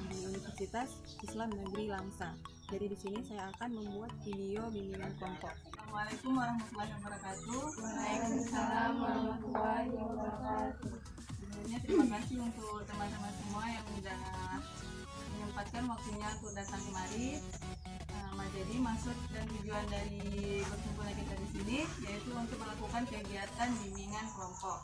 di Universitas Islam Negeri Langsa. Jadi di sini saya akan membuat video bimbingan kelompok. Assalamualaikum warahmatullahi wabarakatuh. Waalaikumsalam warahmatullahi wabarakatuh. Sebelumnya terima kasih untuk teman-teman semua yang sudah menyempatkan waktunya untuk datang kemari. Jadi maksud dan tujuan dari berkumpulnya kita di sini yaitu untuk melakukan kegiatan bimbingan kelompok.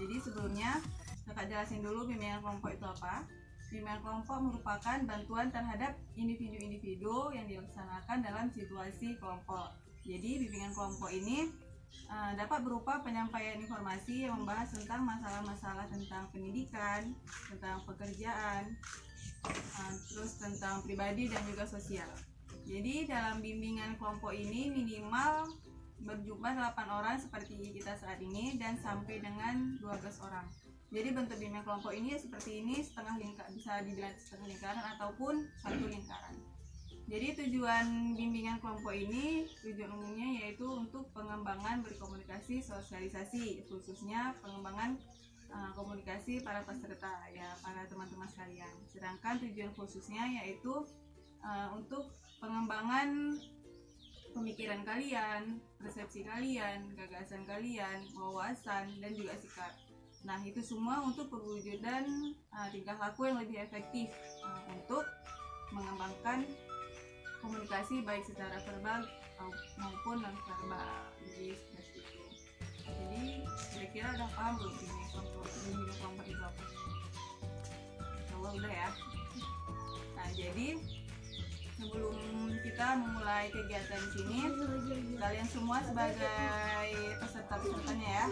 Jadi sebelumnya kakak jelasin dulu bimbingan kelompok itu apa. Bimbingan kelompok merupakan bantuan terhadap individu-individu yang dilaksanakan dalam situasi kelompok. Jadi bimbingan kelompok ini dapat berupa penyampaian informasi yang membahas tentang masalah-masalah tentang pendidikan, tentang pekerjaan, terus tentang pribadi dan juga sosial. Jadi dalam bimbingan kelompok ini minimal berjumlah 8 orang seperti kita saat ini dan sampai dengan 12 orang. Jadi bentuk bimbingan kelompok ini seperti ini, setengah lingkaran, bisa dibilang setengah lingkaran ataupun satu lingkaran. Jadi tujuan bimbingan kelompok ini, tujuan umumnya yaitu untuk pengembangan berkomunikasi, sosialisasi, khususnya pengembangan komunikasi para peserta, ya para teman-teman sekalian. Sedangkan tujuan khususnya yaitu untuk pengembangan pemikiran kalian, persepsi kalian, gagasan kalian, wawasan, dan juga sikap. Nah, itu semua untuk perwujudan tingkah laku yang lebih efektif untuk mengembangkan komunikasi baik secara verbal maupun non verbal. Jadi seperti itu. Jadi kira-kira udah paham belum ini kelompok itu apa? Insya udah ya. Nah, jadi sebelum kita memulai kegiatan di sini, kalian semua sebagai peserta-pesertanya ya,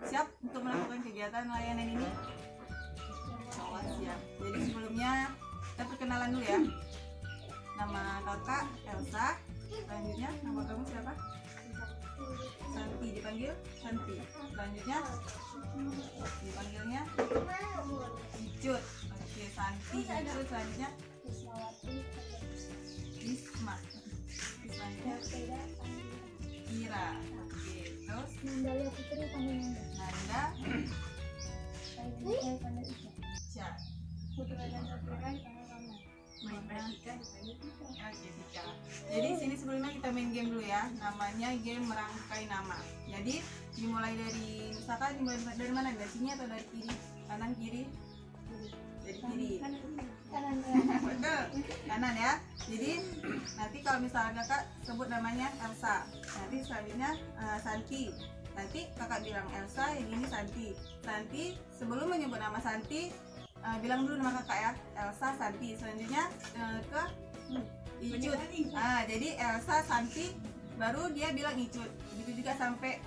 siap untuk melakukan kegiatan layanan ini? Oh, siap. Jadi sebelumnya kita perkenalan dulu ya. Nama kakak Elsa. Selanjutnya nama kamu siapa? Santi, dipanggil Santi. Selanjutnya dipanggilnya Icut. Oke, Santi, Icut. Selanjutnya Isma. Selanjutnya Ira. Oke, terus Nanda Putri panggil Nanda Ica. Putra dan Safira panggil Rama. Oke, Tika. Jadi sini sebelumnya kita main game dulu ya. Namanya game merangkai nama. Jadi dimulai dari, misalkan dimulai dari mana? Dari sini atau dari kiri? Kanan kiri? Dari kiri. Kanan. Betul, kanan ya. Jadi nanti kalau misalnya kakak sebut namanya Elsa, nanti selanjutnya Santi. Nanti kakak bilang Elsa, yang ini Santi. Santi sebelum menyebut nama Santi, bilang dulu nama kakak ya, Elsa, Santi. Selanjutnya ke Icut. Jadi Elsa, Santi, baru dia bilang Icut. Begitu juga sampai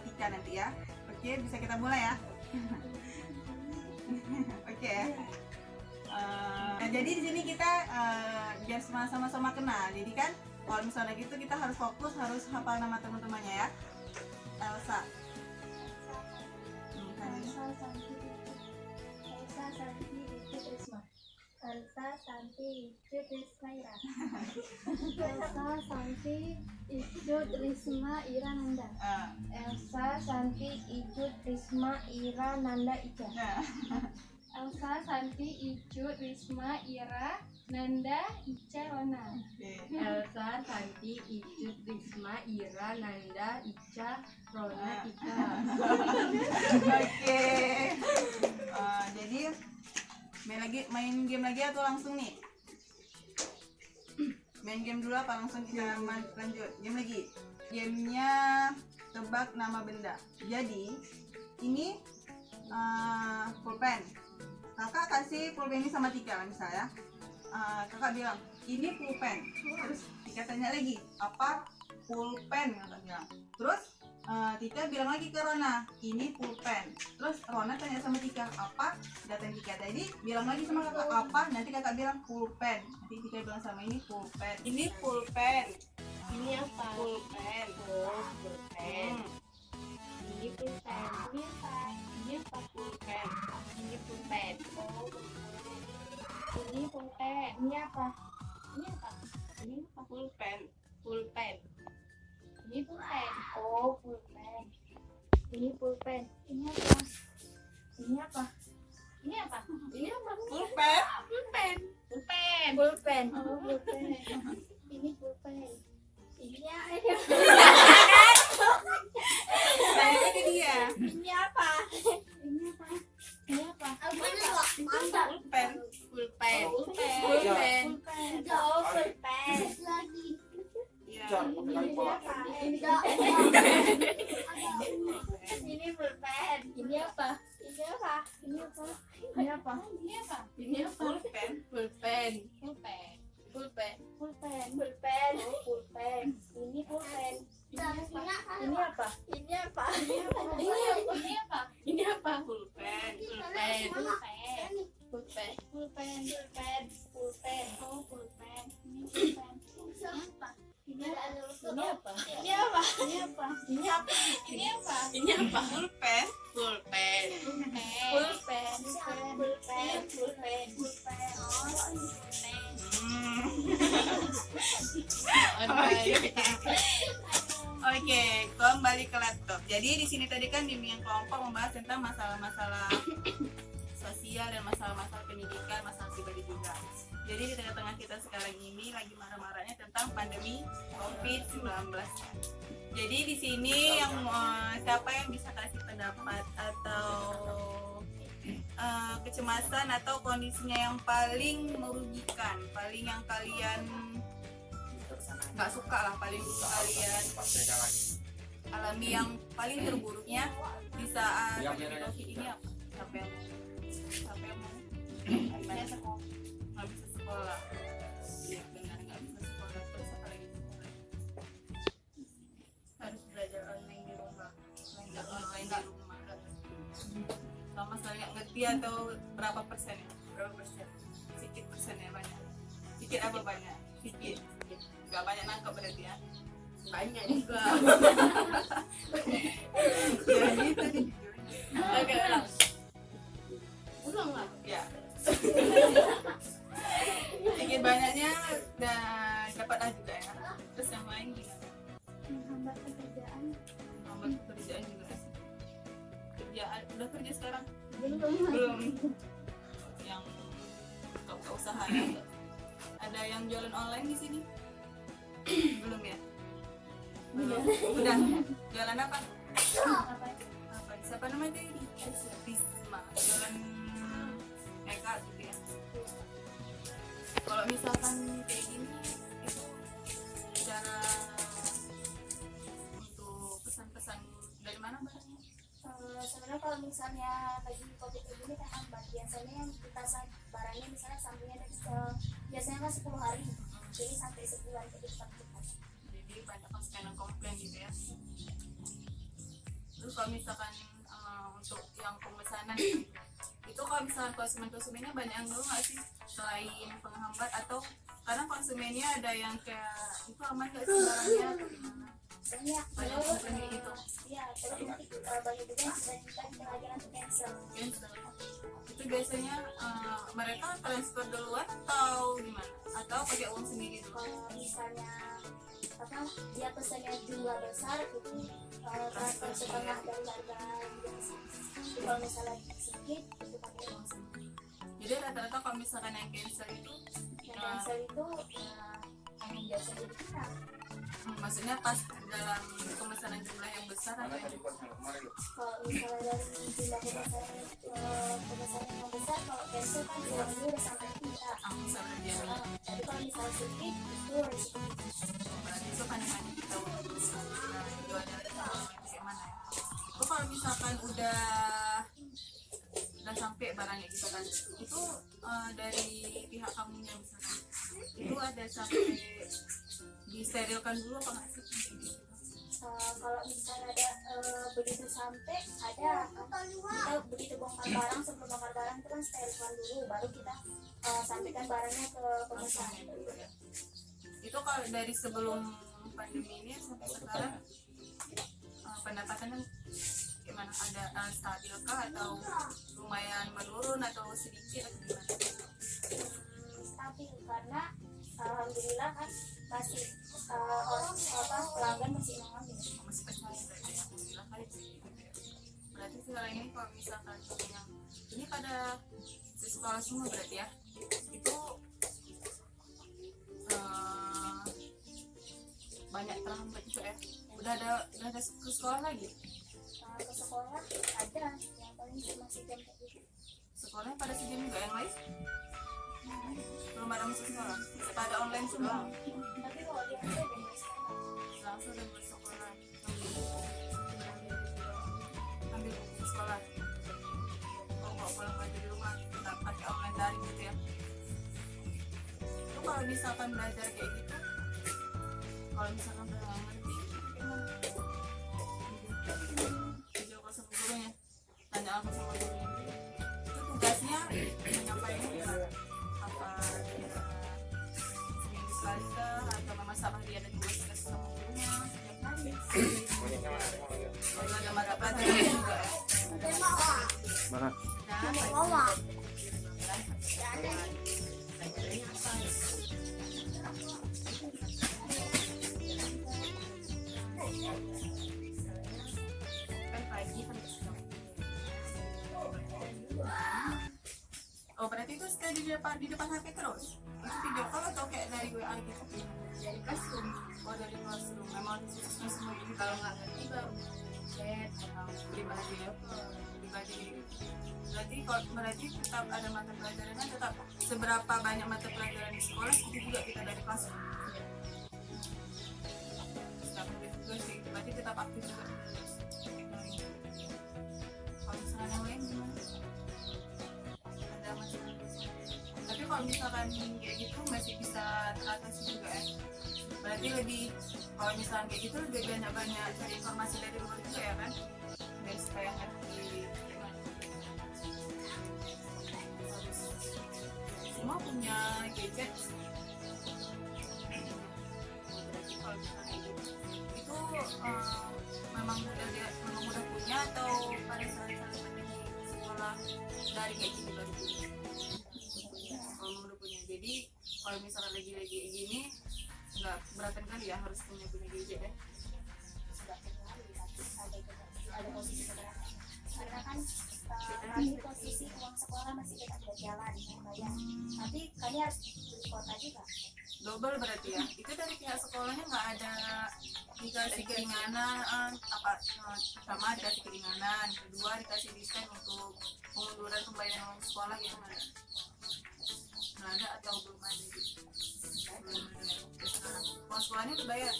Tika nanti ya. Oke, bisa kita mulai ya. Oke. Nah, jadi di sini kita biar sama-sama kenal. Jadi kan kalau misalnya gitu kita harus fokus, harus hafal nama teman-temannya ya. Elsa. Elsa, Santi, Icut, Risma, Ira. Elsa, Santi, Icut, Risma, Ira, Nanda. Elsa, Santi, Icut, Risma, Ira, Nanda, Ica. Elsa, Santi, Icut, Risma, Ira, Nanda, Ica, Rona. Elsa, Santi, Icut, Risma, Ira, Nanda, Ica, Rona, Ika. Oke. Jadi main game lagi atau langsung nih? Main game dulu apa langsung kita lanjut? Game lagi. Gamenya tebak nama benda. Jadi ini pulpen. Kakak kasih pulpen ini sama Tika misalnya. Kakak bilang ini pulpen. Terus Tika tanya lagi apa pulpen, kakak bilang. Terus Tika bilang lagi ke Rona, ini pulpen. Terus Rona tanya sama Tika, apa? Datang Tika tadi, bilang lagi sama kakak, apa? Nanti kakak bilang pulpen. Nanti Tika bilang sama ini pulpen. Ini pulpen. Ini apa? Pulpen. Oh, pulpen. Ini pulpen. Ini apa? Ini apa? Pulpen. Ini pulpen. Oh, ini pulpen. Ini apa? Ini apa? Ini apa? Pulpen. Pulpen. Ini pulpen. Oh, pulpen. Ini pulpen. Ini apa? Ini apa? Ini apa? Ini Pulpen. Pulpen. Pulpen. Oh, pulpen. Ini pulpen. Ini Tanya ke dia. ini apa? Ini apa? Ini apa? Pulpen. Pulpen. Pulpen. Oh, pulpen. Iya. Ini apa? Ini pulpen. Ini apa? Ini apa? Ini apa? Ini apa? Ini apa? Ini apa? Pulpen. Pulpen. Pulpen. Pulpen. Pulpen. Pulpen. Oh, pulpen. Ini pulpen. Ini apa? Ini apa? Ini apa? Ini apa? Ini apa? Pulpen. Pulpen. Pulpen. Pulpen. Pulpen. Pulpen. Pulpen. Oh, pulpen. Ini pulpen. Ini apa? Ini apa? Ini apa? Ini apa? Ini apa? Ini apa? Pulpen. Pulpen. Pulpen. Pulpen. Pulpen. Pulpen. Oh, pulpen. Oke, kembali ke laptop. Jadi di sini tadi kan bimbingan kelompok membahas tentang masalah-masalah sosial dan masalah-masalah pendidikan, masalah pribadi juga. Jadi di tengah-tengah kita sekarang ini lagi marah-marahnya tentang pandemi COVID-19. Jadi di sini yang siapa yang bisa kasih pendapat atau kecemasan atau kondisinya yang paling merugikan, paling yang kalian nggak suka lah, paling kalian alami yang paling terburuknya di saat pandemi COVID ini apa? Siapa yang mau? Nggak bisa sekolah. Iya benar, nggak bisa sekolah, terus apa lagi? Harus belajar online di rumah, belajar online di rumah. Sama sekali nggak ngerti atau berapa persen ya? Berapa persen? Sedikit persen ya, banyak? Sedikit apa banyak? Sedikit. Nggak banyak nangkep berarti ya? Banyak juga. Ya gitu deh. Oke, ulang. Ulang lah. Ya. Sedikit banyaknya dapat juga ya. Terus yang lain gimana? Menghambat pekerjaan. Nambah pekerjaan juga. Kerjaan udah kerja sekarang? Belum. Belum. Yang buka usaha ya. Ada yang jualan online di sini? Belum ya? Belum. Udah. Jualan apa? Apa? Apa? Siapa namanya ini? Risma. Jualan makeup gitu ya. Kalau misalkan kayak gini itu cara untuk pesan-pesan dari mana barangnya? Sebenarnya kalau misalnya lagi COVID ini kan hambat, biasanya yang kita barangnya misalnya sampingnya biasanya kan 10 hari, jadi sampai sebulan itu cepat. Jadi banyak konsumen yang komplain gitu ya. Terus kalau misalkan untuk yang pemesanan itu kalau misalkan konsumennya banyak yang dulu nggak sih selain penghambat, atau karena konsumennya ada yang kayak itu aman nggak sih barangnya atau gimana? Banyak Komplain gitu. Iya, terus nanti banyak juga yang sudah minta pengajaran untuk cancel. Cancel. Itu biasanya mereka transfer duluan atau gimana? Atau pakai uang sendiri dulu? Kalau misalnya apa dia pesannya jumlah besar itu transfer setengah dari harga biasa. Tapi kalau misalnya sedikit itu pakai uang sendiri. Jadi rata-rata kalau misalkan yang cancel itu Yang cancel itu ya yang biasa jadi kita. maksudnya pas dalam pemesanan jumlah yang besar atau yang Kalau misalnya dari jumlah pemesanan yang besar, kalau cancel kan uangnya udah sampai kita. misalnya dia Tapi kalau misalnya sedikit itu resiko. berarti itu kan hanya kita jualnya gimana ya? Itu kalau misalkan udah sampai barangnya gitu kan, itu dari pihak kamunya misalkan itu ada sampai disterilkan dulu apa nggak sih? Kalau misalnya ada begitu sampai ada kita begitu bongkar barang, sebelum bongkar barang itu kan sterilkan dulu, baru kita sampaikan barangnya ke pemesan. Itu kalau dari sebelum pandemi ini sampai sekarang pendapatannya gimana, ada stabilkah atau lumayan menurun atau sedikit atau gimana? Stabil karena alhamdulillah kan masih pelanggan masih nongol gitu. Masih kecil berarti ya, alhamdulillah kan gitu ya. Berarti sekarang ini kalau misalkan yang ini pada masih sekolah semua berarti ya. Itu banyak terhambat juga ya. Udah ada ke sekolah lagi. Ke sekolah ada yang paling cuma sejam kayak gitu. Sekolahnya pada sejam juga, yang lain belum ada masuk sekolah, pada online semua. Tapi kalau dia ada dari sekolah. Langsung udah masuk sekolah, ambil buku sekolah. Kalau nggak pulang belajar di rumah kita pakai online daring gitu ya. Itu kalau misalkan belajar kayak gitu, kalau misalkan udah nggak ngerti gimana? Video call sama gurunya, tanya apa sama gurunya. Itu tugasnya menyampaikan gimana? Apa seminggu sekali kah, atau memang sama dia ada tugas sama gurunya setiap hari? Kalau ada mata pelajaran juga ya. Mana? Nah, oh berarti itu stay di depan HP terus? Itu video call atau kayak dari WA gitu? Dari classroom. Oh dari classroom, memang khususnya semua ini Kalau nggak ngerti baru chat atau dibagi ya? Dibagi. Berarti tetap ada mata pelajarannya, tetap seberapa banyak mata pelajaran di sekolah itu juga kita dari classroom. Tetap juga sih, berarti tetap aktif juga. Kalau misalnya yang lain gimana? Ada masalah. Tapi kalau misalkan kayak gitu masih bisa teratasi juga ya. Berarti lebih, kalau misalkan kayak gitu lebih banyak cari informasi dari luar juga ya kan? Biar supaya ngerti gimana. Semua punya gadget. Berarti kalau misalnya itu memang udah punya atau pada saat pandemi sekolah dari kayak gini baru punya? Kalau udah punya, jadi kalau misalnya lagi gini nggak beratan kali ya harus punya gadget ya. Sudah terlalu ada posisi keberatan. Karena kan kami posisi uang sekolah masih tetap berjalan yang bayar. Tapi kami harus beli kuota juga. Double berarti ya. Itu dari pihak sekolahnya nggak ada dikasih keringanan apa, pertama dikasih keringanan, kedua dikasih diskon untuk pengunduran pembayaran uang sekolah gitu nggak ada atau belum ada gitu? Belum ada. Sekarang uang sekolahnya udah bayar.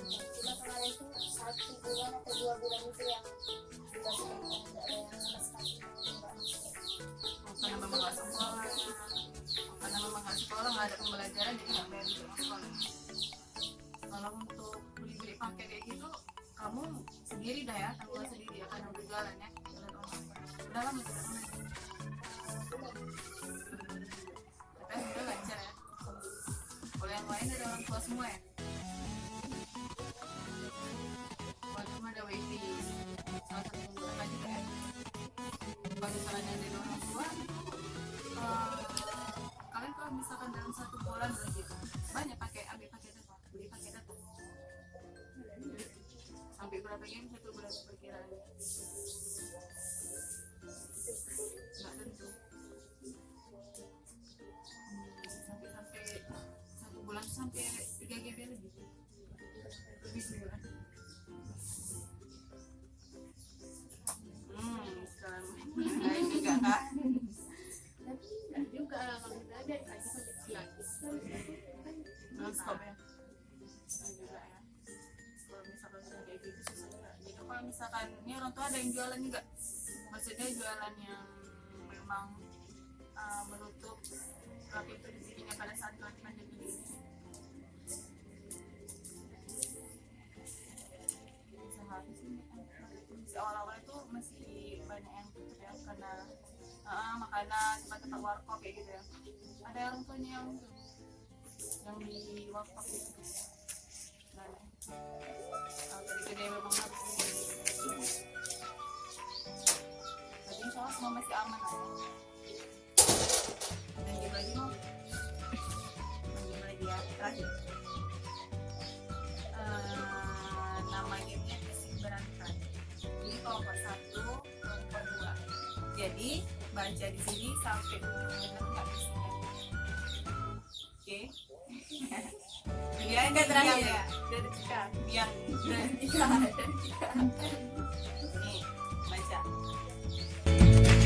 Cuma kemarin itu 1 bulan atau 2 bulan itu yang dikasih keringanan, nggak ada yang sama sekali. Karena memang nggak sekolah, karena memang nggak sekolah nggak ada pembelajaran jadi nggak bayar untuk sekolah. Kalau untuk beli paket kayak gitu kamu sendiri dah ya, tanggung sendiri ya karena udah jualan ya, jualan online. Udah lama jualan online. Tapi udah lancar ya. Kalau yang lain ada orang tua semua ya. Kalau cuma ada wifi, salah satu penggunaan juga ya. Kalau misalnya dari orang tua, kalian kalau misalkan dalam 1 bulan gitu banyak ambil pakai data, beli pakai data sampai berapa game 1 bulan perkiraannya? Nggak tentu. Sampai 1 bulan sampai 3 GB lebih sebulan. Sekarang lain juga kan? tapi nggak juga kalau udah ada aja sampai siang. Non-stop ya? Nah, juga ya. Kalau misalkan sudah kayak gitu susah juga. Gitu kalau misalkan ini orang tua ada yang jualan juga, maksudnya jualan yang memang menutup pintu rezekinya pada saat pandemi ini. Bisa habis ini awal-awal itu masih banyak yang tutup ya karena makanan tempat warkop kayak gitu ya. Ada orang tuanya yang di warkop gitu. Nah, jadi gede memang harus tapi insya Allah semua masih aman lah ya. Dan game lagi mau game lagi ya terakhir. Nama gamenya Asing Berantai. Ini kelompok 1, kelompok 2. Jadi baca di sini sampai Agak terakhir Tiga. ya. Dari tiga. Biar Tiga. nih baca. Nih,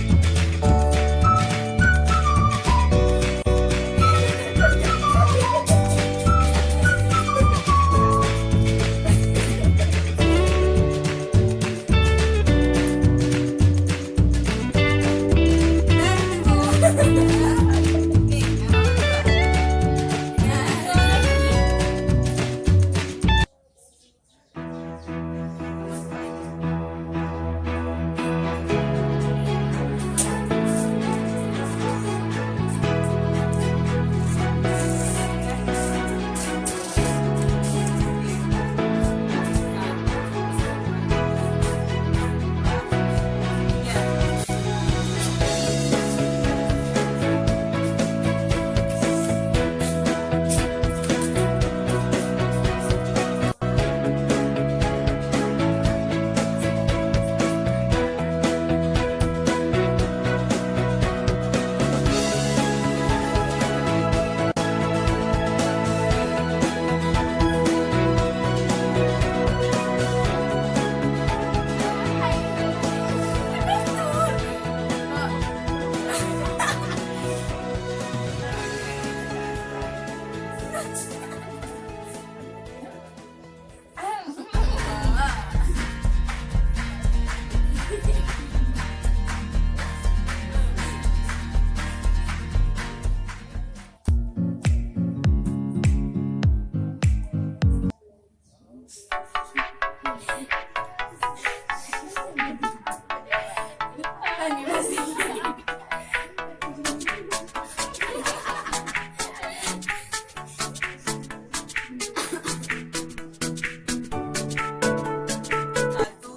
Satu,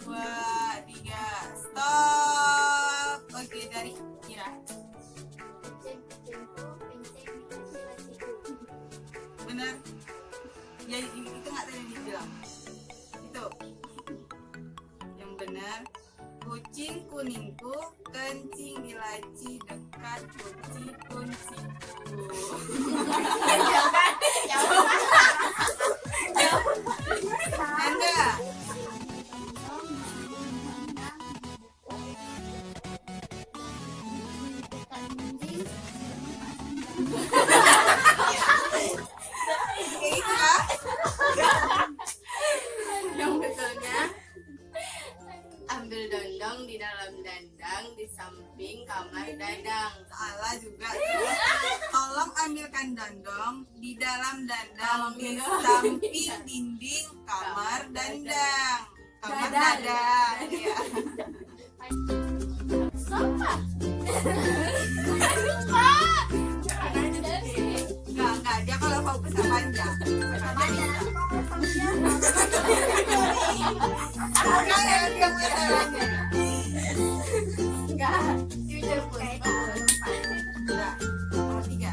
dua, tiga, stop. Oke, dari Kira. Benar. Ya itu nggak tadi dibilang. Itu. Yang benar. Kucing kuningku kencing di laci dekat kunciku. Anda. Kayak gitu kah? Yang betulnya ambil dondong di dalam dandang di samping kamar dadang. Salah juga. Tolong ambilkan dondong di dalam dandang di samping dinding kamar dandang. Kamar dadang. Ya. Enggak, dia kalau mau besar panjang. Besar panjang. Enggak ya, dia masalahnya. Enggak, jujur pun. Udah, nomor 3.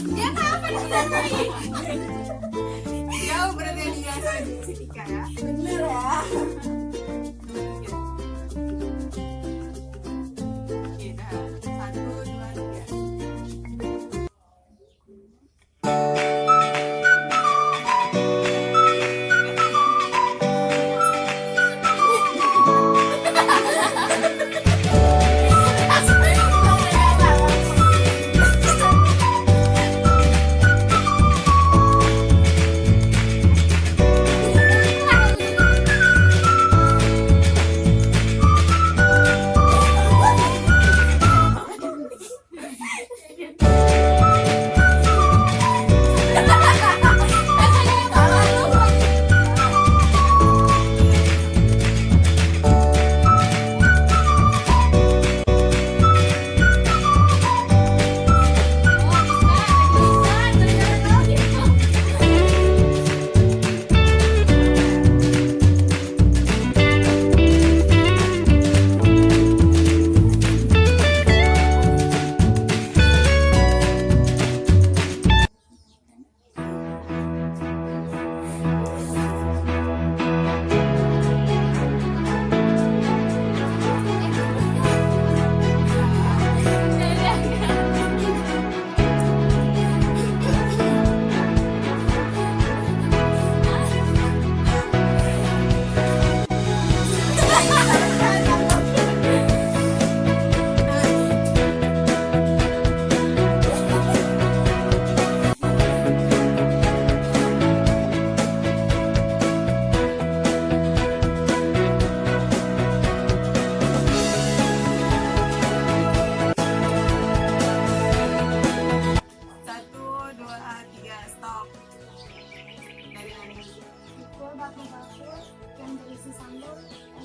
Dia kapan sih? Jauh berarti yang dibilang sama Jessica ya. Bener ya. Oke, dah. 1, 2, 3.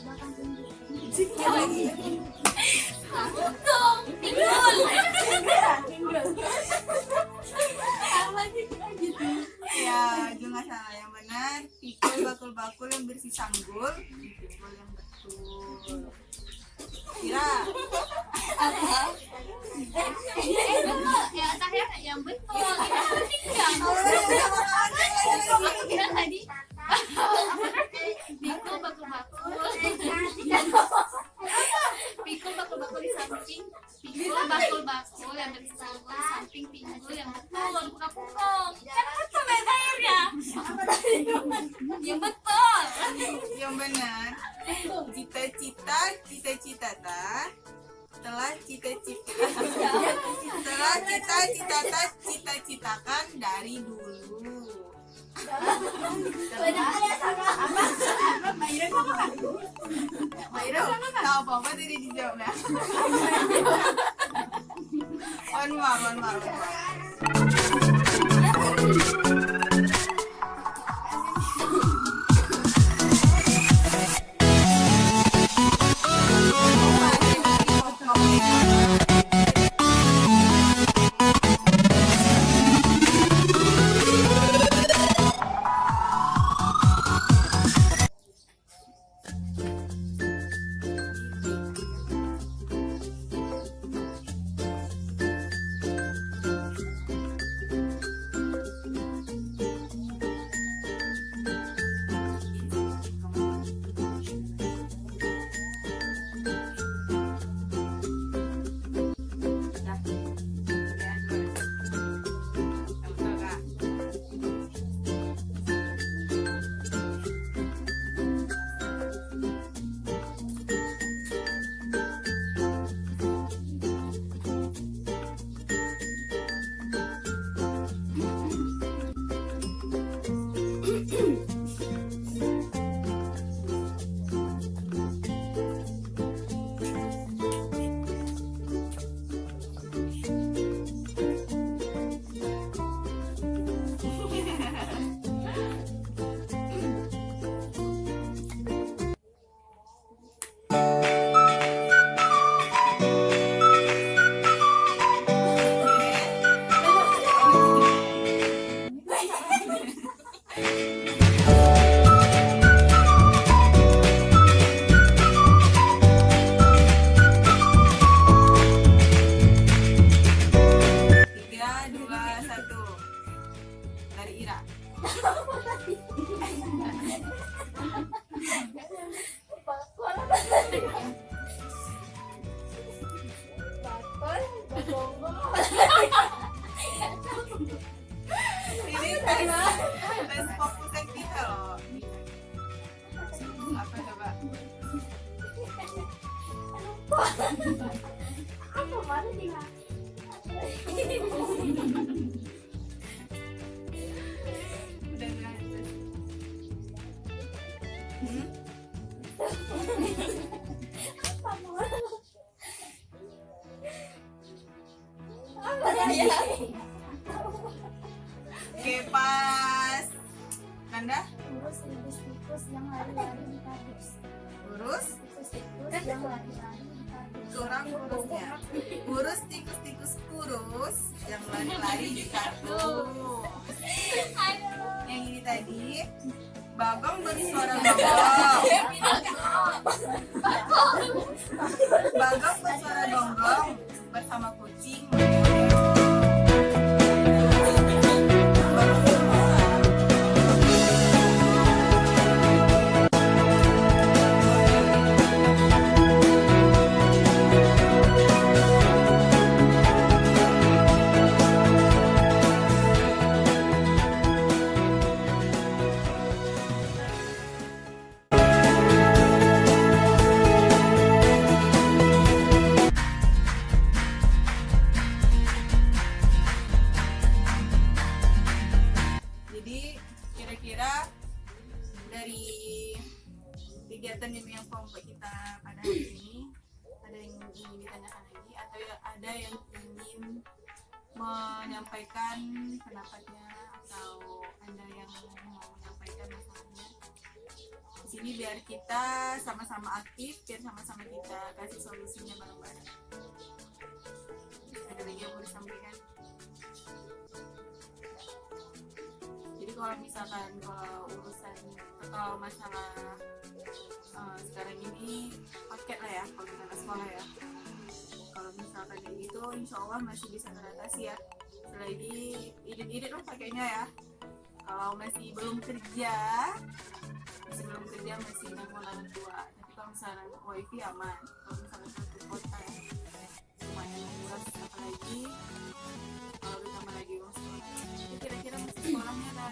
belakang pinggul. Sikit lagi. Ya, jangan salah. Yang benar, pikul bakul-bakul yang bersih sanggul, pikul yang betul. Kira. Ya terakhir yang betul aku bilang tadi pikul bakul-bakul pikul bakul-bakul di samping pikul bakul-bakul yang bersambung di samping pinggul yang betul bukan pukul kan betul air ya yang betul Yang benar, cita-cita telah cita-citakan dari dulu. Maira tahu apa tadi dijawabnya? Mohon maaf. Ini tes fokusan kita loh. Apa coba? Apa mana dia? Udah bilang aja. Oke, pas. Nanda? Urus tikus yang lari-lari di kardus. Urus? Tikus yang lari-lari di kardus. Kurang urusnya. Urus tikus-tikus kurus yang lari-lari di kardus. Yang ini tadi, Bagong bersuara gonggong. Bagong bersuara gonggong bersama kucing. Jadi kira-kira dari kegiatan bimbingan kelompok kita pada hari ini ada yang ingin ditanyakan lagi atau ada yang ingin menyampaikan pendapatnya atau ada yang mau menyampaikan masalahnya di sini sini biar kita sama-sama aktif, biar sama-sama kita kasih solusinya bareng-bareng. Ada lagi yang mau disampaikan? Jadi kalau misalkan kalau masalah sekarang ini paket lah ya, kalau misalkan sekolah ya. Kalau misalkan kayak gitu, insya Allah masih bisa teratasi ya. Selagi irit-irit lah pakainya ya. Kalau masih belum kerja, masih nanggung orang tua. Tapi kalau misalnya wifi aman, kalau misalnya satu kota ya, semuanya murah. Apalagi kalau ditambah lagi uang sekolah. Jadi kira-kira masih sekolahnya ada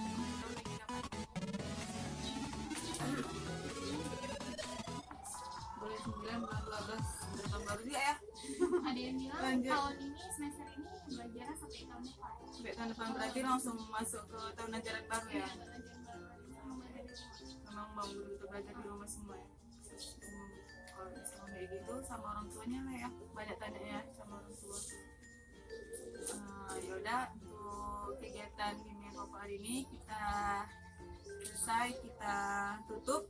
boleh 9 bulan 12 tahun baru dia ya. Ada yang bilang Lanjut. tahun ini semester ini belajarnya sampai tahun depan. Sampai tahun depan berarti langsung masuk ke tahun ajaran baru ya. Memang mau betul belajar di rumah semua ya. Kalau misalnya kayak gitu sama orang tuanya lah ya, banyak tanya ya sama orang tua. Yaudah, untuk kegiatan Kimia Koko hari ini kita selesai, kita tutup.